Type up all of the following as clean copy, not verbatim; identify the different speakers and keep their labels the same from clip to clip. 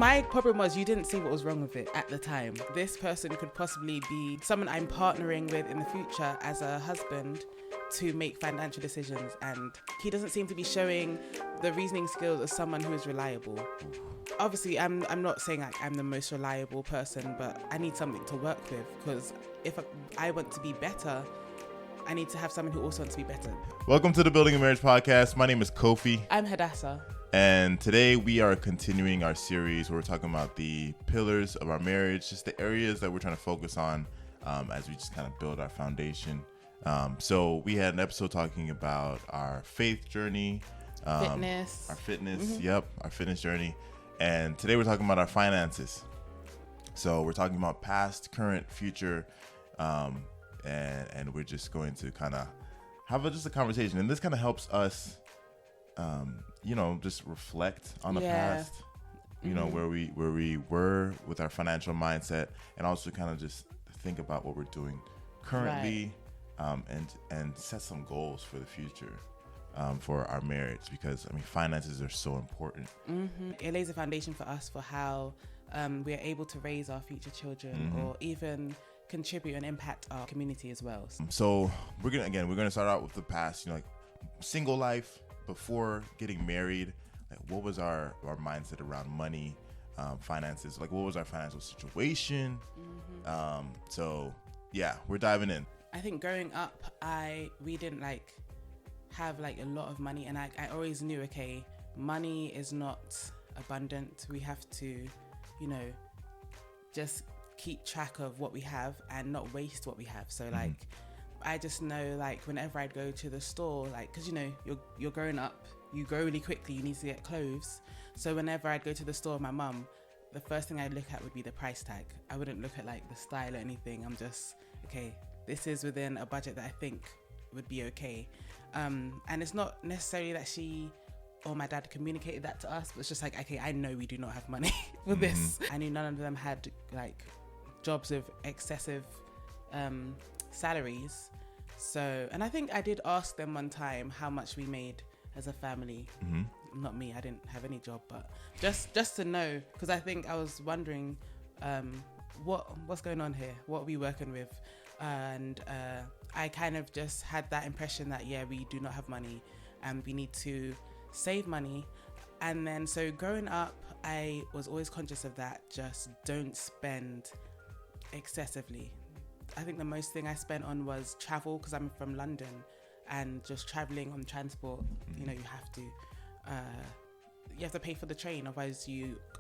Speaker 1: My problem was you didn't see what was wrong with it at the time. This person could possibly be someone I'm partnering with in the future as a husband to make financial decisions, and he doesn't seem to be showing the reasoning skills of someone who is reliable. Obviously, I'm not saying like I'm the most reliable person, but I need something to work with, because if I want to be better, I need to have someone who also wants to be better.
Speaker 2: Welcome to the Building a Marriage podcast. My name is Kofi.
Speaker 1: I'm Hadassah.
Speaker 2: And today we are continuing our series where we're talking about the pillars of our marriage, just the areas that we're trying to focus on as we just kind of build our foundation. So we had an episode talking about our faith journey,
Speaker 1: Fitness.
Speaker 2: our fitness, our fitness journey. And today we're talking about our finances. So we're talking about past, current, future, and we're just going to kind of have just a conversation. And this kind of helps us just reflect on the past, where we were with our financial mindset, and also kind of just think about what we're doing currently, and set some goals for the future for our marriage, because finances are so important.
Speaker 1: It lays a foundation for us for how we are able to raise our future children, or even contribute and impact our community as well.
Speaker 2: So we're gonna start out with the past, like single life. Before getting married, like what was our mindset around money, finances? Like what was our financial situation? So yeah, we're diving in.
Speaker 1: I think growing up, we didn't have a lot of money, and I always knew, okay, money is not abundant. We have to, just keep track of what we have and not waste what we have. So I just know, whenever I'd go to the store, because you're growing up, you grow really quickly, you need to get clothes. So whenever I'd go to the store with my mum, the first thing I'd look at would be the price tag. I wouldn't look at the style or anything. I'm just, okay, this is within a budget that I think would be okay. And it's not necessarily that she or my dad communicated that to us, but it's just okay, I know we do not have money for this. I knew none of them had jobs with excessive salaries. So, and I think I did ask them one time how much we made as a family. Not me, I didn't have any job, but just to know, because I think I was wondering what's going on here, what are we working with? And I kind of just had that impression that we do not have money and we need to save money. And then so growing up, I was always conscious of that, just don't spend excessively. I think the most thing I spent on was travel, because I'm from London, and just traveling on transport, you have to pay for the train, otherwise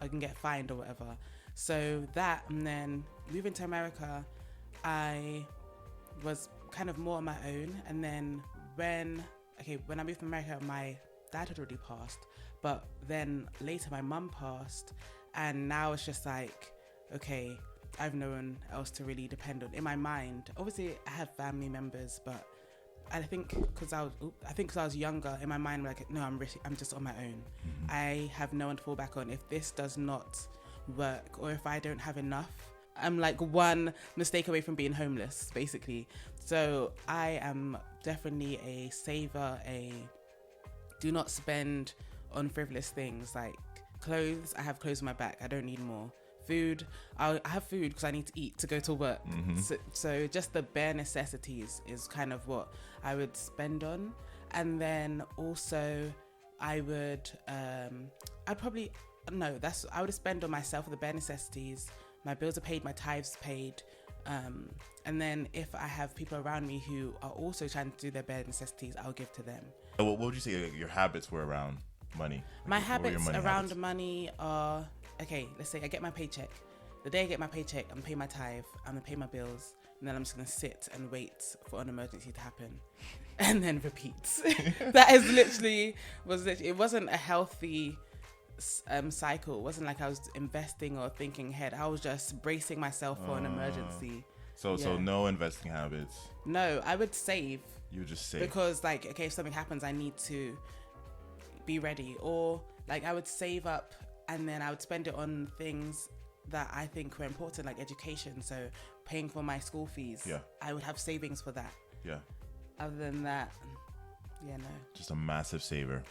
Speaker 1: I can get fined or whatever. So that, and then moving to America, I was kind of more on my own. And then when I moved to America, my dad had already passed, but then later my mum passed, and now it's just okay, I have no one else to really depend on. In my mind, obviously I have family members, but I think because I was younger, in my mind, no, I'm just on my own. I have no one to fall back on. If this does not work, or if I don't have enough, I'm one mistake away from being homeless, basically. So I am definitely a saver, do not spend on frivolous things like clothes. I have clothes on my back. I don't need more. Food, I have food because I need to eat to go to work. So just the bare necessities is kind of what I would spend on. And then also I would spend on myself for the bare necessities. My bills are paid, my tithes paid. And then if I have people around me who are also trying to do their bare necessities, I'll give to them.
Speaker 2: What would you say your habits were around money?
Speaker 1: My habits around money are, okay, let's say I get my paycheck. The day I get my paycheck, I'm gonna pay my tithe, I'm gonna pay my bills, and then I'm just gonna sit and wait for an emergency to happen, and then repeat. That is literally, it wasn't a healthy cycle. It wasn't like I was investing or thinking ahead. I was just bracing myself for an emergency.
Speaker 2: So no investing habits?
Speaker 1: No, I would save.
Speaker 2: You would just save? Because
Speaker 1: if something happens, I need to be ready. Or I would save up, and then I would spend it on things that I think were important, like education. So paying for my school fees. Yeah. I would have savings for that.
Speaker 2: Yeah.
Speaker 1: Other than that, no.
Speaker 2: Just a massive saver.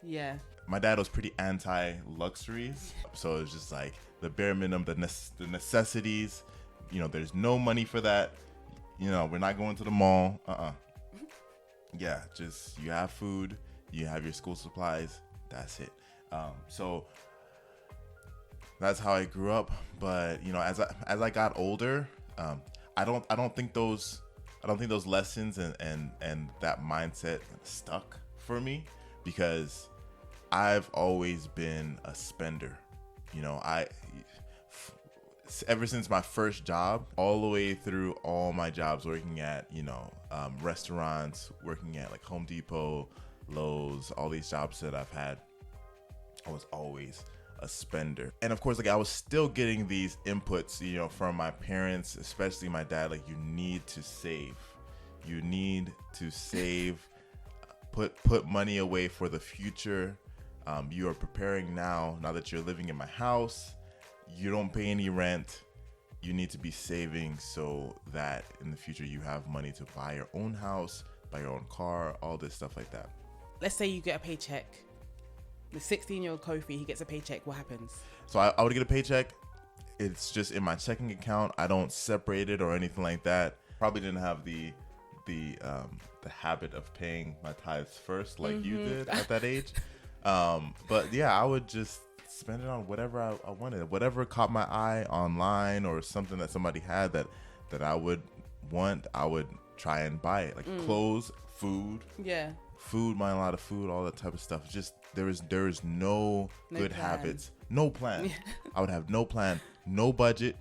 Speaker 1: Yeah.
Speaker 2: My dad was pretty anti-luxuries. So it's just like the bare minimum, the necessities. You know, there's no money for that. You know, we're not going to the mall. Yeah, just you have food, you have your school supplies. That's it. So that's how I grew up. But you know, as I got older, I don't think those lessons and that mindset stuck for me, because I've always been a spender. You know, ever since my first job, all the way through all my jobs, working at, you know, restaurants, working at like Home Depot, Lowe's, all these jobs that I've had, I was always a spender. And of course, like I was still getting these inputs, you know, from my parents, especially my dad, like you need to save. You need to save, put money away for the future. You are preparing now that you're living in my house. You don't pay any rent. You need to be saving so that in the future you have money to buy your own house, buy your own car, all this stuff like that.
Speaker 1: Let's say you get a paycheck. The 16-year-old Kofi, he gets a paycheck. What happens?
Speaker 2: So I would get a paycheck. It's just in my checking account. I don't separate it or anything like that. Probably didn't have the habit of paying my tithes first like you did at that age. But yeah, I would just spend it on whatever I wanted, whatever caught my eye online or something that somebody had that I would want. I would try and buy it, like clothes, food.
Speaker 1: Yeah.
Speaker 2: Food, buying a lot of food, all that type of stuff. Just there is no good
Speaker 1: plan.
Speaker 2: Habits, no plan. I would have no plan, no budget,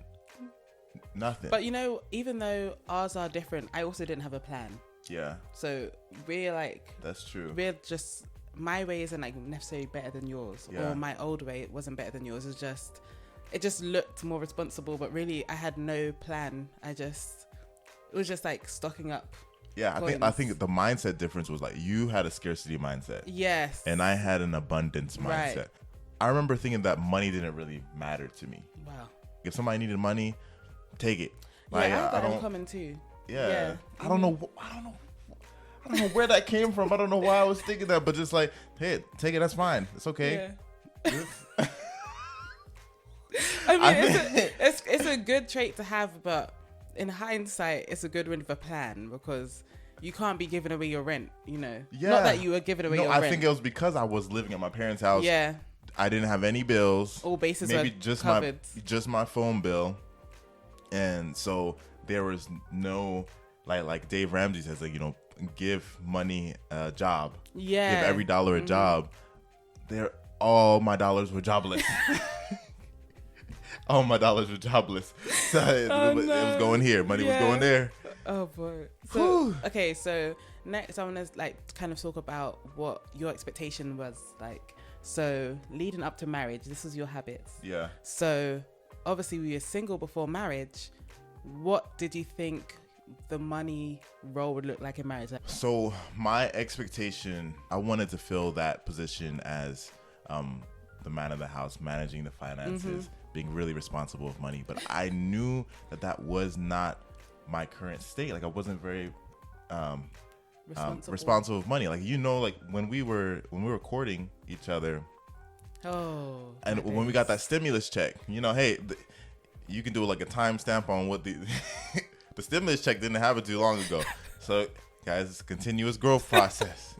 Speaker 2: nothing.
Speaker 1: But you know, even though ours are different, I also didn't have a plan.
Speaker 2: Yeah.
Speaker 1: So we're like,
Speaker 2: that's true.
Speaker 1: We're just, my way isn't like necessarily better than yours, or my old way wasn't better than yours. It just looked more responsible, but really I had no plan. It was just like stocking up.
Speaker 2: Yeah, I think the mindset difference was like you had a scarcity mindset.
Speaker 1: Yes.
Speaker 2: And I had an abundance mindset. Right. I remember thinking that money didn't really matter to me.
Speaker 1: Wow.
Speaker 2: If somebody needed money, take it. Like,
Speaker 1: yeah, I don't common too.
Speaker 2: Yeah. I don't know where that came from. I don't know why I was thinking that, but just like, hey, take it. That's fine. It's okay. Yeah.
Speaker 1: I mean, it's a good trait to have, but in hindsight, it's a good one for plan, because you can't be giving away your rent, you know. Yeah. Not that you were giving away your rent.
Speaker 2: I think it was because I was living at my parents' house.
Speaker 1: Yeah.
Speaker 2: I didn't have any bills.
Speaker 1: All bases
Speaker 2: maybe
Speaker 1: were
Speaker 2: just
Speaker 1: covered.
Speaker 2: just my phone bill, and so there was no like Dave Ramsey says, like, you know, give money a job.
Speaker 1: Yeah.
Speaker 2: Give every dollar a job. All my dollars were jobless. All my dollars were jobless. So it was going here. Money was going there.
Speaker 1: Oh boy. So okay, so next I want to like kind of talk about what your expectation was like. So leading up to marriage, this was your habits.
Speaker 2: Yeah.
Speaker 1: So obviously we were single before marriage. What did you think the money role would look like in marriage?
Speaker 2: So my expectation, I wanted to fill that position as the man of the house, managing the finances, being really responsible with money. But I knew that was not my current state. Like I wasn't very responsible with money. Like, you know, like when we were courting each other.
Speaker 1: Oh.
Speaker 2: And when we got that stimulus check, you know, hey, you can do like a timestamp on what the the stimulus check didn't happen too long ago. So guys, it's a continuous growth process.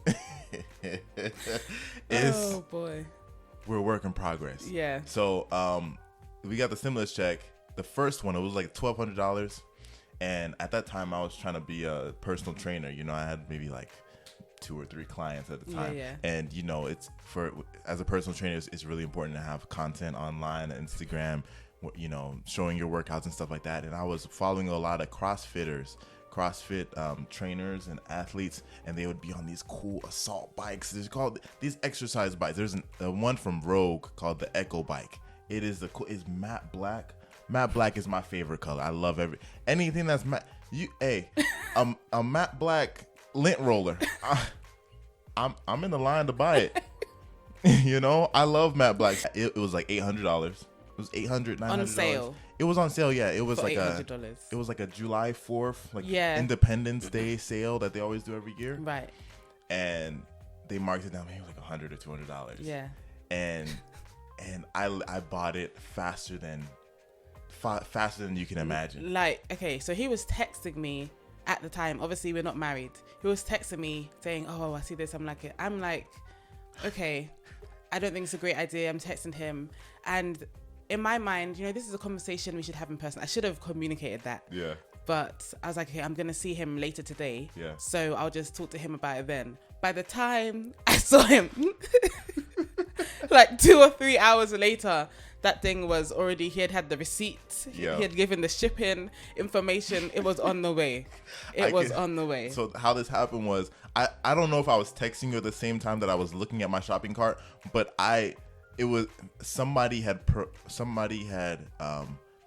Speaker 1: Oh boy.
Speaker 2: We're a work in progress.
Speaker 1: Yeah.
Speaker 2: So we got the stimulus check. The first one, it was like $1,200. And at that time, I was trying to be a personal trainer. You know, I had maybe like 2 or 3 clients at the time.
Speaker 1: Yeah.
Speaker 2: And, you know, as a personal trainer, it's really important to have content online, Instagram, you know, showing your workouts and stuff like that. And I was following a lot of CrossFit trainers and athletes, and they would be on these cool assault bikes. There's called these exercise bikes. There's one from Rogue called the Echo Bike. It is it's matte black. Matte black is my favorite color. I love anything that's matte. A matte black lint roller. I'm in the line to buy it. You know, I love matte black. It was like $800. It was $800, $900
Speaker 1: on sale.
Speaker 2: It was on sale. Yeah, it was
Speaker 1: for
Speaker 2: like
Speaker 1: $800.
Speaker 2: It was like a July 4th, like Independence Day sale that they always do every year.
Speaker 1: Right.
Speaker 2: And they marked it down maybe like $100 or $200.
Speaker 1: Yeah.
Speaker 2: And I bought it faster than you can imagine.
Speaker 1: Like, okay, so he was texting me at the time. Obviously, we're not married. He was texting me saying, "Oh, I see this. I'm like, okay, I don't think it's a great idea." I'm texting him, and in my mind, this is a conversation we should have in person. I should have communicated that.
Speaker 2: Yeah.
Speaker 1: But I was like, okay, I'm gonna see him later today.
Speaker 2: Yeah.
Speaker 1: So I'll just talk to him about it then. By the time I saw him, like 2 or 3 hours later, that thing was already, he had the receipt.
Speaker 2: Yeah.
Speaker 1: He had given the shipping information. It was on the way. On the way.
Speaker 2: So how this happened was, I don't know if I was texting you at the same time that I was looking at my shopping cart, but somebody had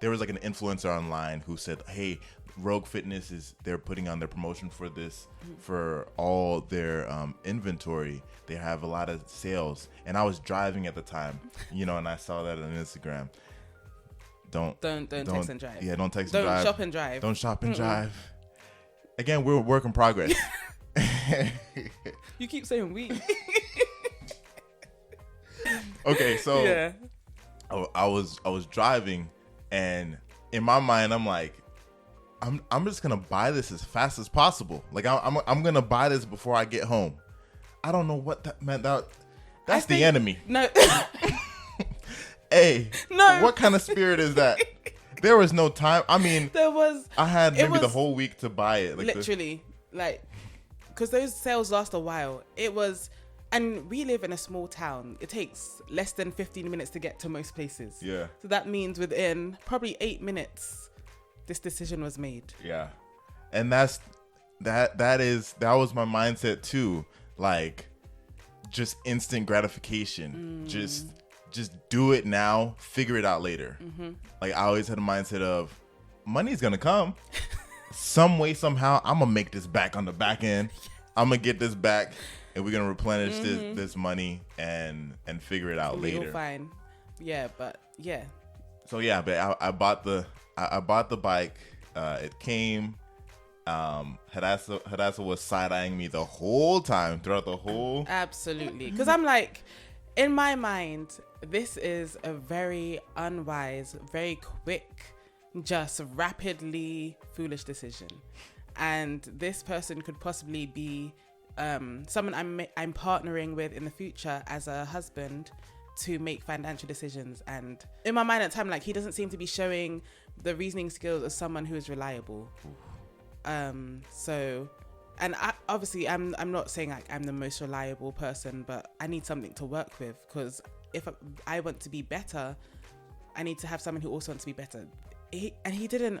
Speaker 2: there was like an influencer online who said, "Hey, Rogue Fitness they're putting on their promotion for this, for all their inventory. They have a lot of sales." And I was driving at the time, and I saw that on Instagram. Don't
Speaker 1: text and drive.
Speaker 2: Yeah, don't text and drive.
Speaker 1: Don't shop and drive.
Speaker 2: Don't shop and drive. Again, we're a work in progress.
Speaker 1: You keep saying we.
Speaker 2: Okay, so
Speaker 1: yeah.
Speaker 2: I was driving, and in my mind, I'm like, I'm just gonna buy this as fast as possible. Like I'm gonna buy this before I get home. I don't know what that meant. That's the enemy.
Speaker 1: No.
Speaker 2: Hey.
Speaker 1: No.
Speaker 2: What kind of spirit is that? There was no time. I mean, I had maybe the whole week to buy it. Like
Speaker 1: literally, because those sales last a while. And we live in a small town. It takes less than 15 minutes to get to most places.
Speaker 2: Yeah.
Speaker 1: So that means within probably 8 minutes, this decision was made.
Speaker 2: Yeah. And that was my mindset too. Like, just instant gratification. Just do it now, figure it out later. Mm-hmm. Like, I always had a mindset of, money's gonna come. Some way, somehow, I'm gonna make this back on the back end. I'm gonna get this back, and we're gonna replenish this money and figure it out later.
Speaker 1: Fine. Yeah, but yeah.
Speaker 2: So yeah, but I bought the bike. It came. Hadassah was side-eyeing me the whole time, throughout the whole.
Speaker 1: Absolutely, because I'm like, in my mind, this is a very unwise, very quick, just rapidly foolish decision, and this person could possibly be someone I'm partnering with in the future as a husband to make financial decisions. And in my mind at the time, like, he doesn't seem to be showing the reasoning skills of someone who is reliable. So, and obviously I'm not saying like I'm the most reliable person, but I need something to work with, because if I want to be better, I need to have someone who also wants to be better. He didn't.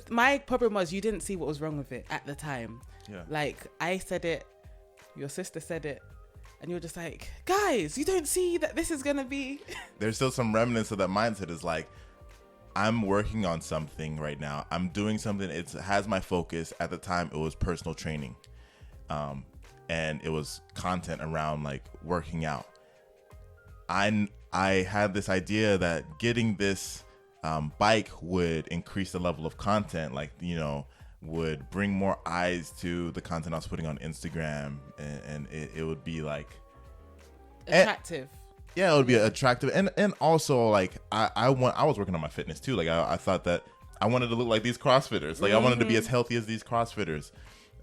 Speaker 1: My problem was, you didn't see what was wrong with it at the time.
Speaker 2: Yeah.
Speaker 1: Like, I said it, your sister said it, and you were just like, guys, you don't see that this is gonna be.
Speaker 2: There's still some remnants of that mindset. Is like, I'm working on something right now. I'm doing something. It has my focus. At the time, it was personal training, and it was content around like working out. I had this idea that getting this bike would increase the level of content, like, would bring more eyes to the content I was putting on Instagram, and it would be like
Speaker 1: attractive.
Speaker 2: Yeah, it would be attractive, and also like I was working on my fitness too. Like I thought that I wanted to look like these CrossFitters. Like I wanted to be as healthy as these CrossFitters.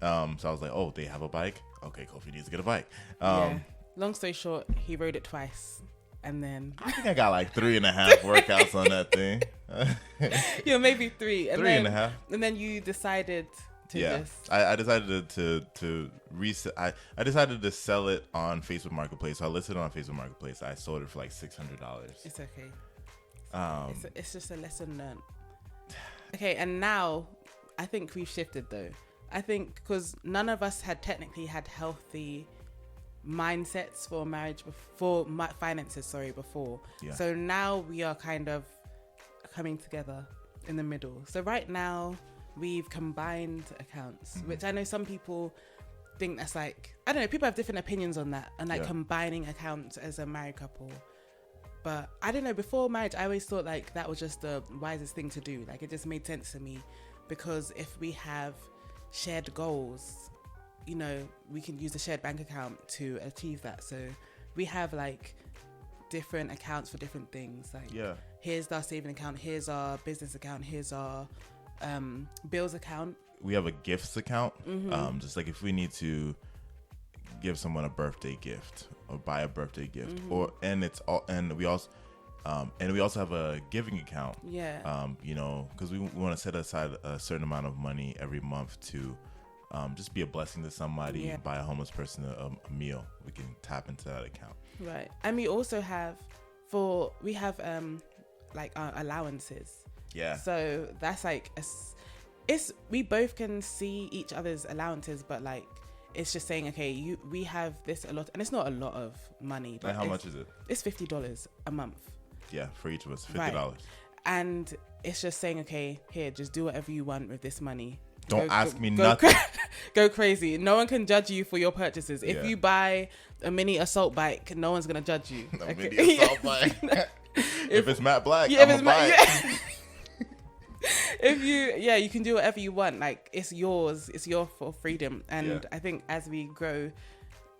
Speaker 2: So I was like, oh, they have a bike. Okay, Kofi needs to get a bike.
Speaker 1: Yeah. Long story short, he rode it twice, and then
Speaker 2: I think I got like 3.5 workouts on that thing.
Speaker 1: Yeah, maybe 3. And
Speaker 2: 3.5.
Speaker 1: And then you decided to just.
Speaker 2: I decided to reset. I decided to sell it on Facebook Marketplace. So I listed it on Facebook Marketplace. I sold it for like $600.
Speaker 1: It's okay. It's just a lesson learned. Okay, and now I think we've shifted though. I think because none of us had technically had healthy mindsets for marriage before, finances before.
Speaker 2: Yeah.
Speaker 1: So now we are kind of coming together in the middle. So right now we've combined accounts, which I know some people think that's like, I don't know, people have different opinions on that, and like combining accounts as a married couple. But I don't know, before marriage I always thought like that was just the wisest thing to do. Like, it just made sense to me, because if we have shared goals, you know, we can use a shared bank account to achieve that. So we have like different accounts for different things. Like, here's our saving account, here's our business account, here's our bills account.
Speaker 2: We have a gifts account. Just like if we need to give someone a birthday gift or buy a birthday gift, and we also have a giving account. You know, because we want to set aside a certain amount of money every month to just be a blessing to somebody. Buy a homeless person a meal. We can tap into that account.
Speaker 1: Right. And we also have like our allowances. So that's like we both can see each other's allowances, but like it's just saying, okay, we have this a lot, and it's not a lot of money. But
Speaker 2: like how much is it?
Speaker 1: It's $50 a month.
Speaker 2: Yeah, for each of us, $50.
Speaker 1: Right. And it's just saying, okay, here, just do whatever you want with this money.
Speaker 2: Don't ask me nothing.
Speaker 1: Go crazy. No one can judge you for your purchases. If you buy a mini assault bike, no one's gonna judge you.
Speaker 2: Mini assault bike. if it's matte black,
Speaker 1: I'm
Speaker 2: gonna buy it.
Speaker 1: If you can do whatever you want. Like, it's yours. It's your for freedom. And I think as we grow,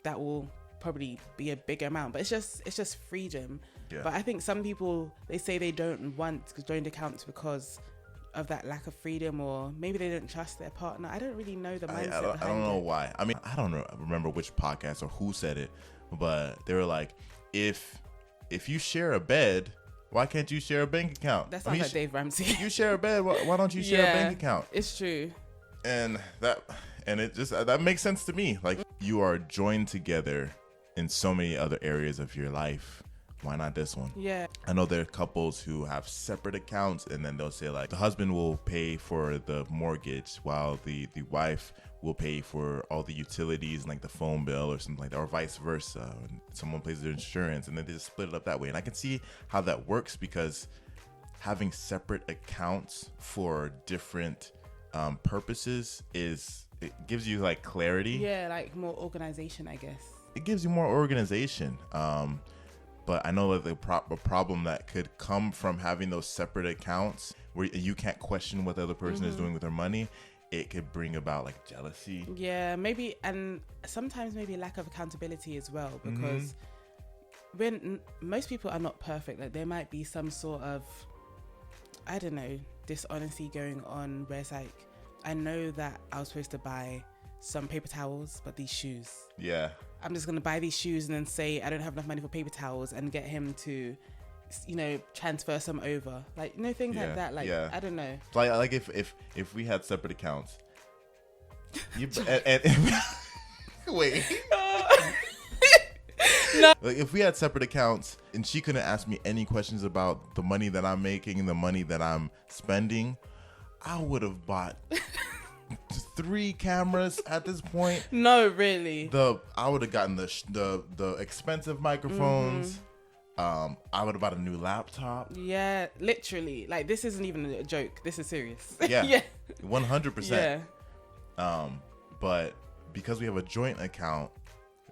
Speaker 1: that will probably be a bigger amount. But it's just freedom. But I think some people, they say they don't want joint accounts because of that lack of freedom, or maybe they don't trust their partner. I don't really know the mindset.
Speaker 2: I don't know why. I mean, I don't remember which podcast or who said it, but they were like, if you share a bed, why can't you share a bank account?
Speaker 1: That sounds like Dave Ramsey.
Speaker 2: You share a bed, why don't you share a bank account?
Speaker 1: It's true.
Speaker 2: And it just that makes sense to me. Like, you are joined together in so many other areas of your life. Why not this one?
Speaker 1: Yeah.
Speaker 2: I know there are couples who have separate accounts, and then they'll say like the husband will pay for the mortgage while the wife will pay for all the utilities, like the phone bill or something like that, or vice versa. And someone pays their insurance, and then they just split it up that way. And I can see how that works, because having separate accounts for different purposes it gives you like clarity.
Speaker 1: Yeah, like more organization, I guess.
Speaker 2: It gives you more organization. But I know that the problem that could come from having those separate accounts where you can't question what the other person is doing with their money, it could bring about like jealousy. Yeah,
Speaker 1: maybe, and sometimes maybe lack of accountability as well, because when most people are not perfect, like there might be some sort of, I don't know, dishonesty going on where it's like, I know that I was supposed to buy some paper towels, but these shoes.
Speaker 2: Yeah.
Speaker 1: I'm just going to buy these shoes and then say I don't have enough money for paper towels and get him to, you know, transfer some over. Like, you know, things like that. Like, I don't know.
Speaker 2: Like if we had separate accounts. Wait. No. Like, if we had separate accounts and she couldn't ask me any questions about the money that I'm making and the money that I'm spending, I would have bought 3 cameras at this point.
Speaker 1: No, really.
Speaker 2: I would have gotten the expensive microphones. I would have bought a new laptop.
Speaker 1: Yeah, literally. Like, this isn't even a joke. This is serious.
Speaker 2: Yeah. 100%. Yeah. But because we have a joint account,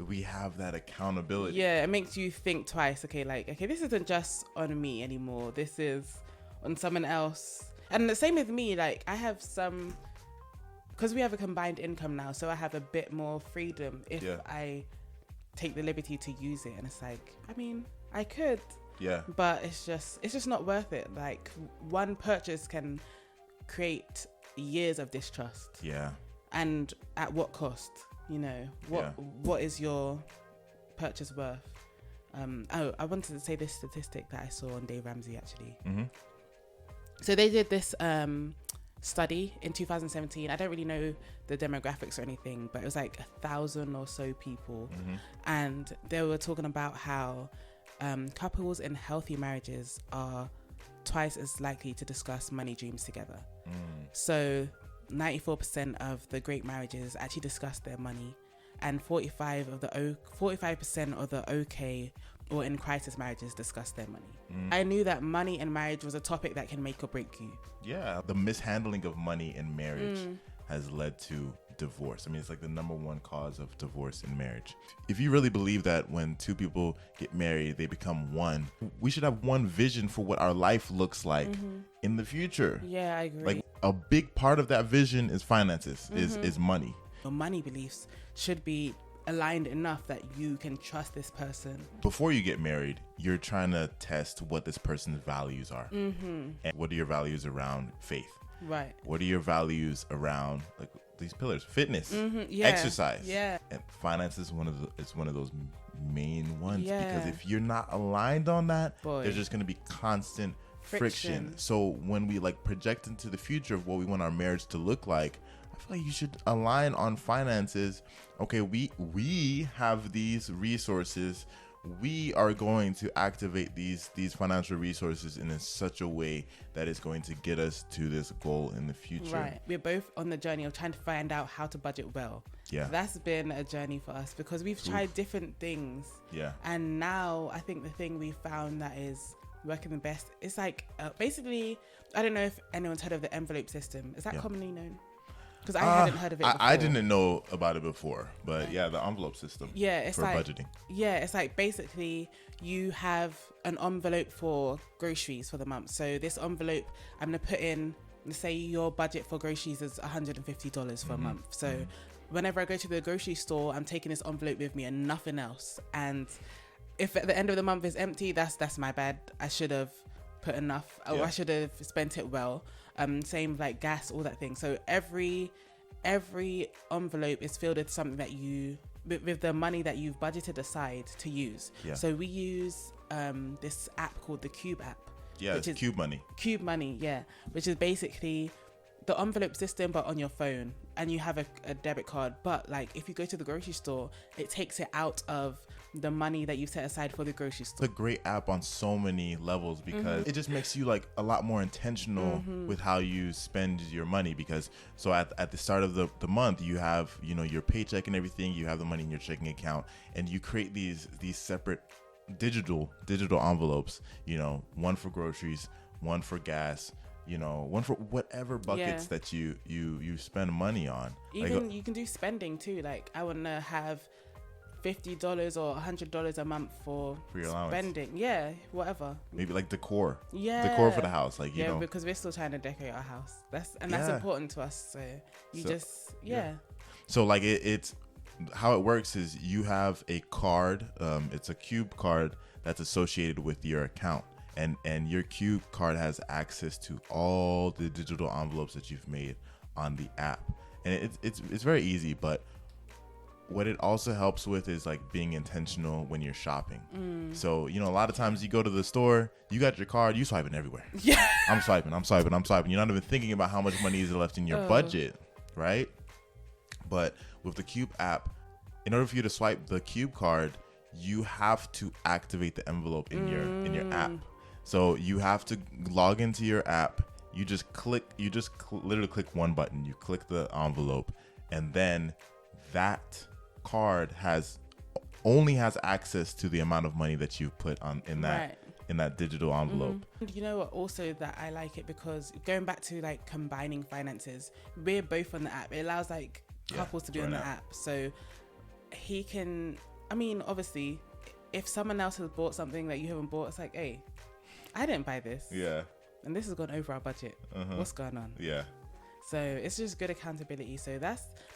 Speaker 2: we have that accountability.
Speaker 1: Yeah, it makes you think twice. Okay, this isn't just on me anymore. This is on someone else. And the same with me. Like, I have some, because we have a combined income now, so I have a bit more freedom if I take the liberty to use it. And it's like, I mean, I could.
Speaker 2: Yeah.
Speaker 1: But it's just not worth it. Like, one purchase can create years of distrust.
Speaker 2: Yeah.
Speaker 1: And at what cost? You know, what is your purchase worth? I wanted to say this statistic that I saw on Dave Ramsey, actually. Mm-hmm. So they did this study in 2017. I don't really know the demographics or anything, but it was like 1,000 or so people. Mm-hmm. And they were talking about how couples in healthy marriages are twice as likely to discuss money dreams together. So 94% of the great marriages actually discuss their money, and 45% of the okay or in crisis marriages discuss their money. I knew that money in marriage was a topic that can make or break you.
Speaker 2: Yeah, the mishandling of money in marriage has led to divorce. I mean, it's like the number one cause of divorce in marriage. If you really believe that when two people get married, they become one, we should have one vision for what our life looks like in the future.
Speaker 1: Yeah, I agree.
Speaker 2: Like, a big part of that vision is finances, is money.
Speaker 1: Your money beliefs should be aligned enough that you can trust this person.
Speaker 2: Before you get married, you're trying to test what this person's values are. And what are your values around faith?
Speaker 1: Right.
Speaker 2: What are your values around like these pillars? Fitness, exercise, and finance is one of those main ones, because if you're not aligned on that, there's just going to be constant friction. So when we like project into the future of what we want our marriage to look like, I feel like you should align on finances. Okay, we have these resources. We are going to activate these financial resources in such a way that is going to get us to this goal in the future.
Speaker 1: Right. We're both on the journey of trying to find out how to budget well.
Speaker 2: Yeah.
Speaker 1: That's been a journey for us because we've tried different things.
Speaker 2: Yeah.
Speaker 1: And now I think the thing we found that is working the best, it's like basically, I don't know if anyone's heard of the envelope system. Is that commonly known? Because I hadn't heard of it before.
Speaker 2: I didn't know about it before, but the envelope system.
Speaker 1: Yeah, it's
Speaker 2: for
Speaker 1: like
Speaker 2: budgeting.
Speaker 1: Yeah, it's like basically you have an envelope for groceries for the month. So this envelope, I'm gonna put in. Let's say your budget for groceries is $150 for a month. So whenever I go to the grocery store, I'm taking this envelope with me and nothing else. And if at the end of the month is empty, that's my bad. I should have put enough, or I should have spent it well. Same like gas, all that thing. So every envelope is filled with something that you with the money that you've budgeted aside to use. So we use this app called the Cube app.
Speaker 2: Which is Cube Money.
Speaker 1: Cube Money, which is basically the envelope system but on your phone, and you have a debit card, but like if you go to the grocery store, it takes it out of the money that you set aside for the grocery store.
Speaker 2: It's a great app on so many levels because it just makes you like a lot more intentional with how you spend your money, because so at the start of the month you have your paycheck and everything, you have the money in your checking account, and you create these separate digital envelopes, one for groceries, one for gas, one for whatever buckets that you spend money on.
Speaker 1: Even
Speaker 2: like,
Speaker 1: you can do spending too. Like I want to have $50 or $100 a month for
Speaker 2: your allowance.
Speaker 1: Spending. Yeah, whatever.
Speaker 2: Maybe like decor.
Speaker 1: Yeah.
Speaker 2: Decor for the house. Like, you know.
Speaker 1: Because we're still trying to decorate our house. That's important to us. So
Speaker 2: So like it's how it works is you have a card. It's a Cube card that's associated with your account. And your Cube card has access to all the digital envelopes that you've made on the app. And it's very easy, but what it also helps with is like being intentional when you're shopping. So, a lot of times you go to the store, you got your card, you swiping everywhere.
Speaker 1: Yeah.
Speaker 2: I'm swiping. You're not even thinking about how much money is left in your budget, right? But with the Cube app, in order for you to swipe the Cube card, you have to activate the envelope in your app. So you have to log into your app. You just literally click one button. You click the envelope, and then that card only has access to the amount of money that you put in that digital envelope.
Speaker 1: You know what, also that I like it because going back to like combining finances, we're both on the app. It allows like couples to be on the app. So he can, obviously if someone else has bought something that you haven't bought, it's like, hey, I didn't buy this.
Speaker 2: Yeah.
Speaker 1: And this has gone over our budget. What's going on?
Speaker 2: Yeah.
Speaker 1: So it's just good accountability. So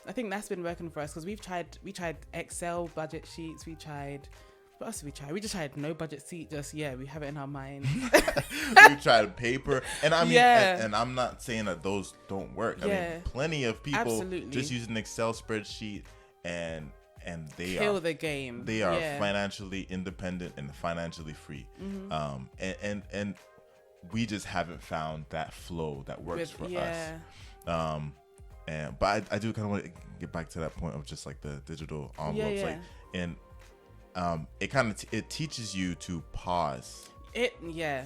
Speaker 1: I think that's been working for us because we tried Excel budget sheets. We tried, what else did we try? We just tried no budget sheet. We have it in our mind.
Speaker 2: We tried paper, and and I'm not saying that those don't work. I mean, plenty of people just use an Excel spreadsheet and they
Speaker 1: kill the game.
Speaker 2: They are financially independent and financially free. And we just haven't found that flow that works for us. But I do kind of want to get back to that point of just like the digital envelopes, it teaches you to pause. It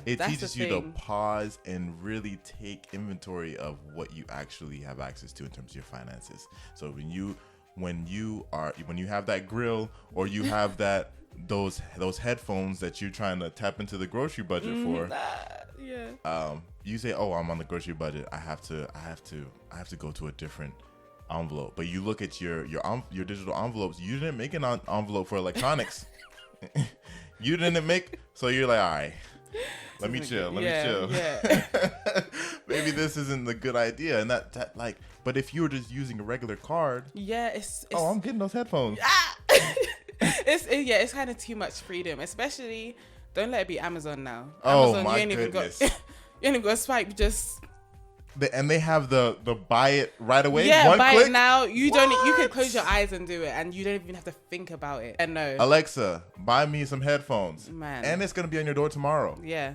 Speaker 2: teaches you to pause and really take inventory of what you actually have access to in terms of your finances. So when you have that grill, or you have those headphones that you're trying to tap into the grocery budget for, you say, oh, I'm on the grocery budget, I have to go to a different envelope. But you look at your digital envelopes, you didn't make an envelope for electronics. You didn't make, so you're like, all right, let me chill. Maybe maybe this isn't a good idea. And that like, but if you were just using a regular card,
Speaker 1: yeah, it's
Speaker 2: I'm getting those headphones.
Speaker 1: It's kind of too much freedom, especially don't let it be Amazon now.
Speaker 2: Oh
Speaker 1: Amazon,
Speaker 2: my
Speaker 1: you ain't
Speaker 2: goodness.
Speaker 1: even got you ain't even got to swipe, just
Speaker 2: And they have the buy it right away.
Speaker 1: yeah,
Speaker 2: one
Speaker 1: buy
Speaker 2: click?
Speaker 1: it now. You don't. You
Speaker 2: What?
Speaker 1: can close your eyes and do it, and you don't even have to think about it. And no,
Speaker 2: Alexa, buy me some headphones.
Speaker 1: Man.
Speaker 2: And it's gonna be on your door tomorrow.
Speaker 1: yeah,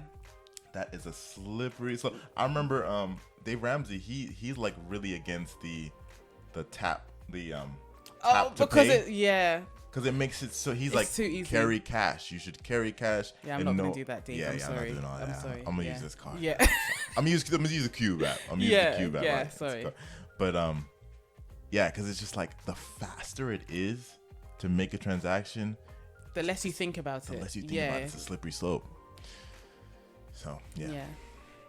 Speaker 2: That is a slippery slope. I remember Dave Ramsey. He's like really against the tap tap to
Speaker 1: because
Speaker 2: pay. Because it makes it so he's
Speaker 1: It's
Speaker 2: like
Speaker 1: too easy.
Speaker 2: carry cash. You should carry cash.
Speaker 1: Yeah, I'm
Speaker 2: and
Speaker 1: not
Speaker 2: no,
Speaker 1: gonna do that, Dave.
Speaker 2: Yeah,
Speaker 1: I'm
Speaker 2: yeah,
Speaker 1: sorry.
Speaker 2: I'm not doing all that.
Speaker 1: I'm sorry.
Speaker 2: I'm gonna
Speaker 1: Yeah.
Speaker 2: use this card.
Speaker 1: Yeah.
Speaker 2: I'm gonna use the Cube app. I'm gonna use the Cube app.
Speaker 1: Yeah,
Speaker 2: right?
Speaker 1: sorry.
Speaker 2: But yeah, because it's just like the faster it is to make a transaction,
Speaker 1: The less you think about it.
Speaker 2: the less you think about it, it's a slippery slope. So yeah.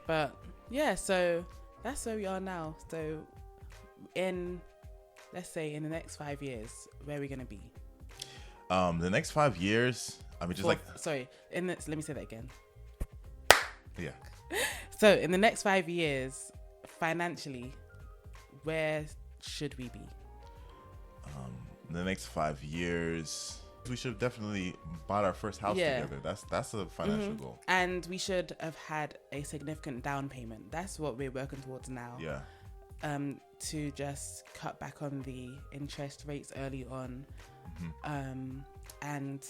Speaker 1: But yeah, so that's where we are now. So let's say in the next 5 years, where are we gonna be?
Speaker 2: The next 5 years, I mean, just
Speaker 1: let me say that again.
Speaker 2: yeah.
Speaker 1: So in the next 5 years, financially, where should we be?
Speaker 2: In the next 5 years, we should have definitely bought our first house together. That's a financial goal.
Speaker 1: And we should have had a significant down payment. That's what we're working towards now.
Speaker 2: Yeah.
Speaker 1: To just cut back on the interest rates early on. And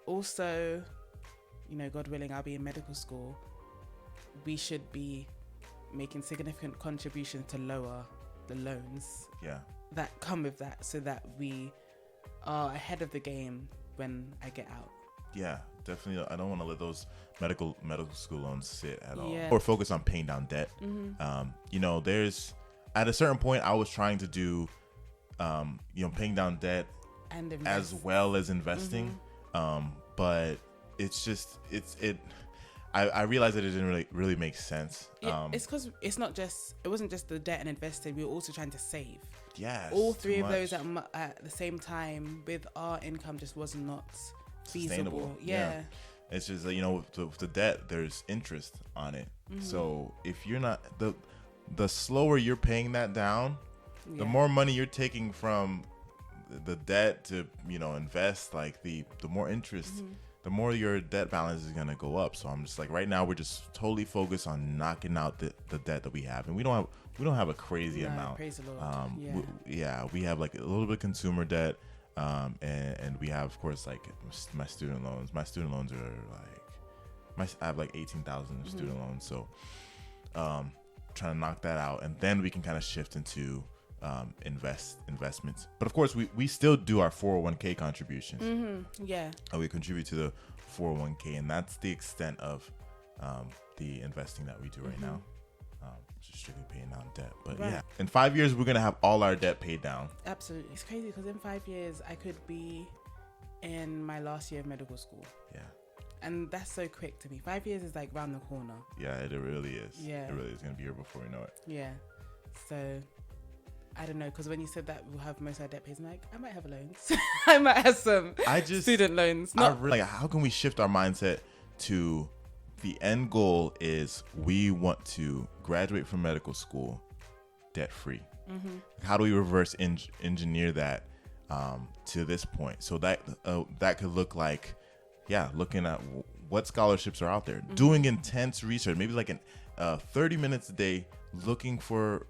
Speaker 1: also, God willing, I'll be in medical school. We should be making significant contributions to lower the loans that come with that, so that we are ahead of the game when I get out.
Speaker 2: Yeah, definitely. I don't want to let those medical school loans sit at all.
Speaker 1: Yeah.
Speaker 2: Or focus on paying down debt. There's at a certain point I was trying to do, paying down debt
Speaker 1: And
Speaker 2: as well as investing. But it's just I realized that it didn't really make sense.
Speaker 1: It's because it wasn't just the debt and investing. We were also trying to save.
Speaker 2: Yeah,
Speaker 1: all three of those at the same time with our income just was not feasible. Yeah.
Speaker 2: It's just with the debt, there's interest on it. So if you're not the slower you're paying that down, the more money you're taking from the debt to invest, like the more interest, the more your debt balance is gonna go up. So I'm just like, right now we're just totally focused on knocking out the debt that we have, and we don't have a crazy amount.
Speaker 1: Praise the Lord.
Speaker 2: We have like a little bit of consumer debt, and we have, of course, like my student loans. My student loans are I have like 18,000 student loans. So trying to knock that out, and then we can kind of shift into investments. But of course, we still do our 401k contributions. We contribute to the 401k, and that's the extent of the investing that we do right now. Just strictly paying down debt. But yeah, in 5 years we're gonna have all our debt paid down.
Speaker 1: Absolutely. It's crazy because in 5 years I could be in my last year of medical school.
Speaker 2: Yeah.
Speaker 1: And that's so quick to me. 5 years is like round the corner.
Speaker 2: Yeah, it really is.
Speaker 1: Yeah.
Speaker 2: It really is gonna be here before we know it.
Speaker 1: Yeah. So I don't know, because when you said that we'll have most of our debt paid, I'm like, I might have loans. I might have some student loans.
Speaker 2: How can we shift our mindset to the end goal is we want to graduate from medical school debt free. How do we reverse engineer that to this point? So that could look like, looking at what scholarships are out there, doing intense research, maybe like 30 minutes a day, looking for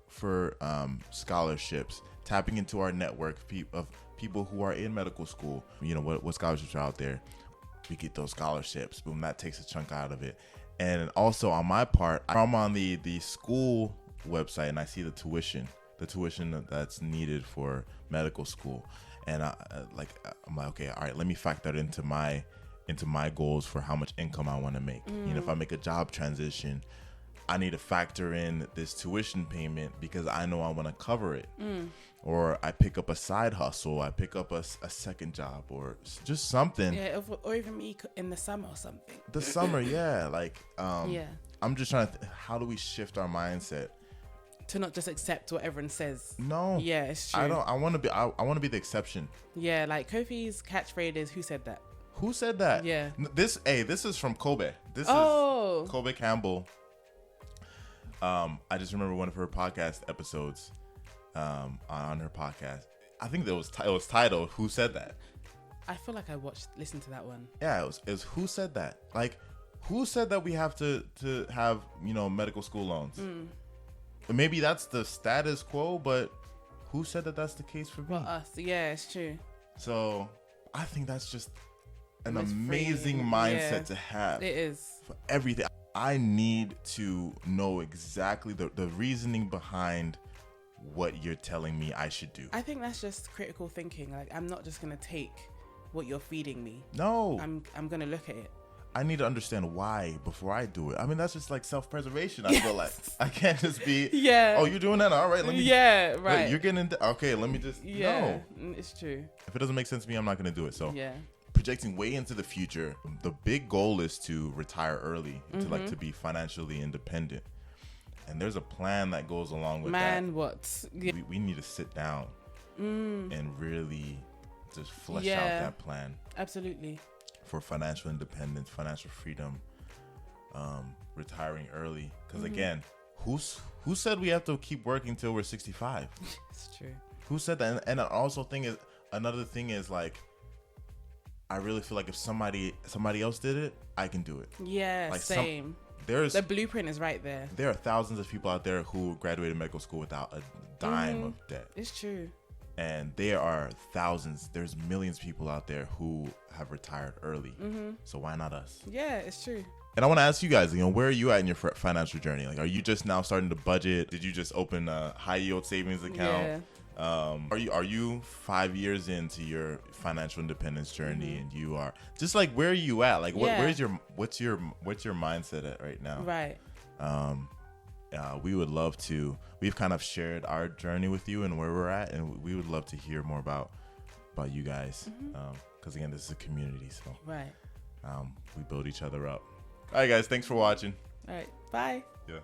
Speaker 2: scholarships, tapping into our network of people who are in medical school. What scholarships are out there. We get those scholarships. Boom, that takes a chunk out of it. And also on my part, I'm on the school website and I see the tuition that's needed for medical school. And I'm like, okay, all right, let me factor that into my goals for how much income I want to make. If I make a job transition, I need to factor in this tuition payment because I know I want to cover it. Or I pick up a side hustle, I pick up a second job, or just something.
Speaker 1: Yeah, or even me in the summer or something.
Speaker 2: The summer, I'm just trying to how do we shift our mindset
Speaker 1: to not just accept what everyone says?
Speaker 2: No.
Speaker 1: Yeah, it's true.
Speaker 2: I want to be the exception.
Speaker 1: Yeah, like Kofi's catchphrase is, "Who said that?"
Speaker 2: Who said that?
Speaker 1: Yeah.
Speaker 2: This is from Kobe. This is Kobe Campbell. I just remember one of her podcast episodes on her podcast. I think it was titled "Who Said That."
Speaker 1: I feel like I listened to that one.
Speaker 2: Yeah, it was "Who Said That." Like, who said that we have to have medical school loans? Maybe that's the status quo, but who said that that's the case for me?
Speaker 1: Well, us. Yeah, it's true.
Speaker 2: So I think that's just an
Speaker 1: It's
Speaker 2: amazing
Speaker 1: freeing.
Speaker 2: mindset to have.
Speaker 1: It is.
Speaker 2: For everything. I need to know exactly the reasoning behind what you're telling me I should do.
Speaker 1: I think that's just critical thinking. Like, I'm not just gonna take what you're feeding me.
Speaker 2: No.
Speaker 1: I'm gonna look at it.
Speaker 2: I need to understand why before I do it. I mean, that's just like self-preservation. I feel like I can't just be, oh, you're doing that? All right, let me.
Speaker 1: Yeah, right.
Speaker 2: Wait, you're getting into, okay, let me just, no.
Speaker 1: It's true.
Speaker 2: If it doesn't make sense to me, I'm not going to do it. So
Speaker 1: Yeah.
Speaker 2: projecting way into the future, the big goal is to retire early, to be financially independent. And there's a plan that goes along with that.
Speaker 1: What? Yeah.
Speaker 2: We need to sit down and really just flesh out that plan.
Speaker 1: Absolutely.
Speaker 2: For financial independence, financial freedom, retiring early. Because again, who said we have to keep working till we're 65?
Speaker 1: It's true.
Speaker 2: Who said that? And also another thing is like, I really feel like if somebody else did it, I can do it.
Speaker 1: Yeah,
Speaker 2: like
Speaker 1: same. The blueprint is right there.
Speaker 2: There are thousands of people out there who graduated medical school without a dime of debt.
Speaker 1: It's true.
Speaker 2: And there are thousands, there's millions of people out there who have retired early. So why not us?
Speaker 1: Yeah, it's true.
Speaker 2: And I want to ask you guys, where are you at in your financial journey? Like, are you just now starting to budget? Did you just open a high yield savings account?
Speaker 1: Yeah.
Speaker 2: Are you 5 years into your financial independence journey and you are just like, where are you at? Like, what's your mindset at right now?
Speaker 1: Right.
Speaker 2: We would love to. We've kind of shared our journey with you and where we're at, and we would love to hear more about you guys. Because again, this is a community, so
Speaker 1: right.
Speaker 2: We build each other up. All right, guys, thanks for watching.
Speaker 1: All right, bye.
Speaker 2: Yeah.